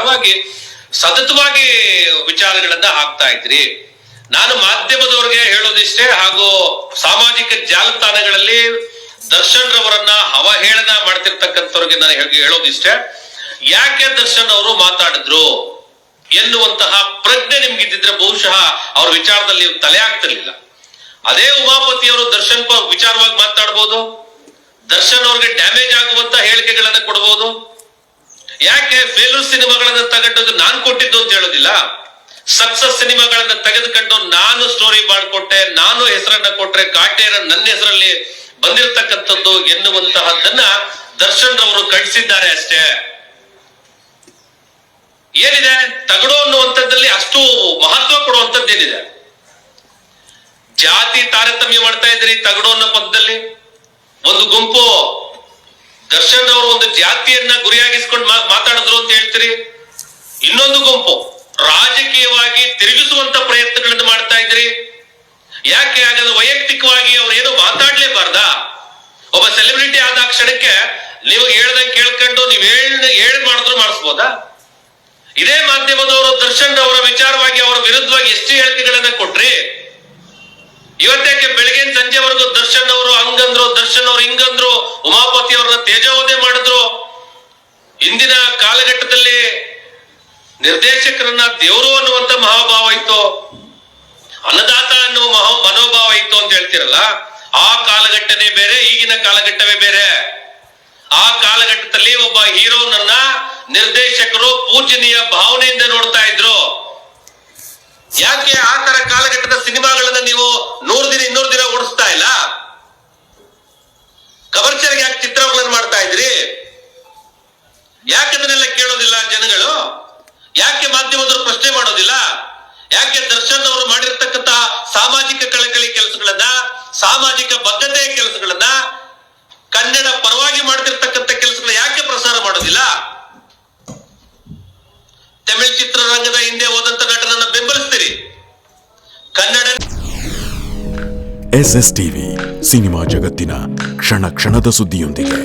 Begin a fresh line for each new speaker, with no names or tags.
ವಿಚಾರವಾಗಿ ಸತತವಾಗಿ ವಿಚಾರಗಳನ್ನ ಹಾಕ್ತಾ ಇದ್ರಿ. ನಾನು ಮಾಧ್ಯಮದವರಿಗೆ ಹೇಳೋದಿಷ್ಟೇ, ಹಾಗೂ ಸಾಮಾಜಿಕ ಜಾಲತಾಣಗಳಲ್ಲಿ ದರ್ಶನ್ ರವರನ್ನ ಅವಹೇಳನ ಮಾಡ್ತಿರ್ತಕ್ಕಂಥವ್ರಿಗೆ ನಾನು ಹೇಳೋದಿಷ್ಟೇ, ಯಾಕೆ ದರ್ಶನ್ ಅವರು ಮಾತಾಡಿದ್ರು ಎನ್ನುವಂತಹ ಪ್ರಜ್ಞೆ ನಿಮ್ಗಿದ್ದಿದ್ರೆ ಬಹುಶಃ ಅವ್ರ ವಿಚಾರದಲ್ಲಿ ತಲೆ ಆಗ್ತಿರ್ಲಿಲ್ಲ. ಅದೇ ಉಮಾಪತಿ ಅವರು ದರ್ಶನ್ ವಿಚಾರವಾಗಿ ಮಾತಾಡ್ಬೋದು, ದರ್ಶನ್ ಅವ್ರಿಗೆ ಡ್ಯಾಮೇಜ್ ಆಗುವಂತ ಹೇಳಿಕೆಗಳನ್ನ ಕೊಡಬಹುದು. ಯಾಕೆ ಫೇಲ್ಯೂರ್ ಸಿನಿಮಾಗಳನ್ನ ತಗೊಂಡು ನಾನು ಕೊಟ್ಟಿದ್ದು ಅಂತ ಹೇಳೋದಿಲ್ಲ, ಸಕ್ಸಸ್ ಸಿನಿಮಾಗಳನ್ನ ತೆಗೆದುಕೊಂಡು ನಾನು ಸ್ಟೋರಿ ಮಾಡಿಕೊಟ್ಟೆ, ನಾನು ಹೆಸರನ್ನ ಕೊಟ್ರೆ ಕಾಟೇರ ನನ್ನ ಹೆಸರಲ್ಲಿ ಬಂದಿರತಕ್ಕಂಥದ್ದು ಎನ್ನುವಂತಹದ್ದನ್ನ ದರ್ಶನ್ ರವರು ಕಳಿಸಿದ್ದಾರೆ ಅಷ್ಟೇ. ಏನಿದೆ ತಗಡು ಅನ್ನುವಂಥದ್ದಲ್ಲಿ ಅಷ್ಟು ಮಹತ್ವ ಕೊಡುವಂಥದ್ದೇನಿದೆ? ಜಾತಿ ತಾರತಮ್ಯ ಮಾಡ್ತಾ ಇದ್ರಿ ತಗಡು ಅನ್ನೋ ಪದದಲ್ಲಿ. ಒಂದು ಗುಂಪು ದರ್ಶನ್ ಅವರು ಒಂದು ಜಾತಿಯನ್ನ ಗುರಿಯಾಗಿಸ್ಕೊಂಡು ಮಾತಾಡಿದ್ರು ಅಂತ ಹೇಳ್ತೀರಿ, ಇನ್ನೊಂದು ಗುಂಪು ರಾಜಕೀಯವಾಗಿ ತಿರುಗಿಸುವಂತ ಪ್ರಯತ್ನಗಳನ್ನು ಮಾಡ್ತಾ ಇದ್ರಿ. ಯಾಕೆ ಹಾಗಾದ್ರೆ ವೈಯಕ್ತಿಕವಾಗಿ ಅವ್ರೇನು ಮಾತಾಡ್ಲೇಬಾರ್ದಾ? ಒಬ್ಬ ಸೆಲೆಬ್ರಿಟಿ ಆದ ಕ್ಷಣಕ್ಕೆ ನೀವು ಹೇಳ್ದಂಗೆ ಕೇಳ್ಕೊಂಡು ನೀವ್ ಹೇಳ್ ಮಾಡಿದ್ರು ಮಾಡಿಸ್ಬೋದಾ? ಇದೇ ಮಾಧ್ಯಮದವರು ದರ್ಶನ್ ಅವರ ವಿಚಾರವಾಗಿ ಅವರ ವಿರುದ್ಧವಾಗಿ ಎಷ್ಟು ಹೇಳಿಕೆಗಳನ್ನ ಕೊಟ್ರಿ. ಇವತ್ತೇಕೆ ಬೆಳಗಿನ ಸಂಜೆವರೆಗೂ ದರ್ಶನ್ ಅವರು ಹಂಗಂದ್ರು, ದರ್ಶನ್ ಅವರು ಹಿಂಗಂದ್ರು, ಉಮಾಪತಿ ಅವರನ್ನ ತೇಜೋವಧೆ ಮಾಡಿದ್ರು. ಇಂದಿನ ಕಾಲಘಟ್ಟದಲ್ಲಿ ನಿರ್ದೇಶಕರನ್ನ ದೇವರು ಅನ್ನುವಂತ ಮಹಾಭಾವ ಇತ್ತು, ಅನ್ನದಾತ ಅನ್ನುವ ಮನೋಭಾವ ಇತ್ತು ಅಂತ ಹೇಳ್ತಿರಲ್ಲ. ಆ ಕಾಲಘಟ್ಟನೇ ಬೇರೆ, ಈಗಿನ ಕಾಲಘಟ್ಟವೇ ಬೇರೆ. ಆ ಕಾಲಘಟ್ಟದಲ್ಲಿ ಒಬ್ಬ ಹೀರೋನನ್ನ ನಿರ್ದೇಶಕರು ಪೂಜನೀಯ ಭಾವನೆಯಿಂದ ನೋಡ್ತಾ ಇದ್ರು. ಯಾಕೆ ಆ ತರ ಕಾಲಘಟ್ಟದ ಸಿನಿಮಾಗಳನ್ನ ನೀವು 100 ದಿನ 200 ದಿನ ಓಡಿಸ್ತಾ ಇಲ್ಲ? ಕಮರ್ಷಿಯಲ್ಗೆ ಯಾಕೆ ಚಿತ್ರಗಳನ್ನು ಮಾಡ್ತಾ ಇದ್ರಿ? ಯಾಕೆ ಅದನ್ನೆಲ್ಲ ಕೇಳೋದಿಲ್ಲ ಜನಗಳು? ಯಾಕೆ ಮಾಧ್ಯಮದವರು ಪ್ರಶ್ನೆ ಮಾಡೋದಿಲ್ಲ? ಯಾಕೆ ದರ್ಶನ್ ಅವರು ಮಾಡಿರ್ತಕ್ಕಂಥ ಸಾಮಾಜಿಕ ಕಳಕಳಿ ಕೆಲಸಗಳನ್ನ, ಸಾಮಾಜಿಕ ಬದ್ಧತೆಯ ಕೆಲಸಗಳನ್ನ, ಕನ್ನಡ ಪರವಾಗಿ ಮಾಡ್ತಿರ್ತಕ್ಕಂಥ ಕೆಲಸಗಳನ್ನ ಯಾಕೆ ಪ್ರಸಾರ ಮಾಡೋದಿಲ್ಲ? ತಮಿಳು ಚಿತ್ರರಂಗದ ಹಿಂದೆ ಹೋದಂತ ನಟನನ್ನ ಬೆಂಬಲಿಸ್ತೀರಿ. ಕನ್ನಡ
SS ಟಿವಿ ಸಿನಿಮಾ ಜಗತ್ತಿನ ಕ್ಷಣ ಕ್ಷಣದ ಸುದ್ದಿಯೊಂದಿಗೆ.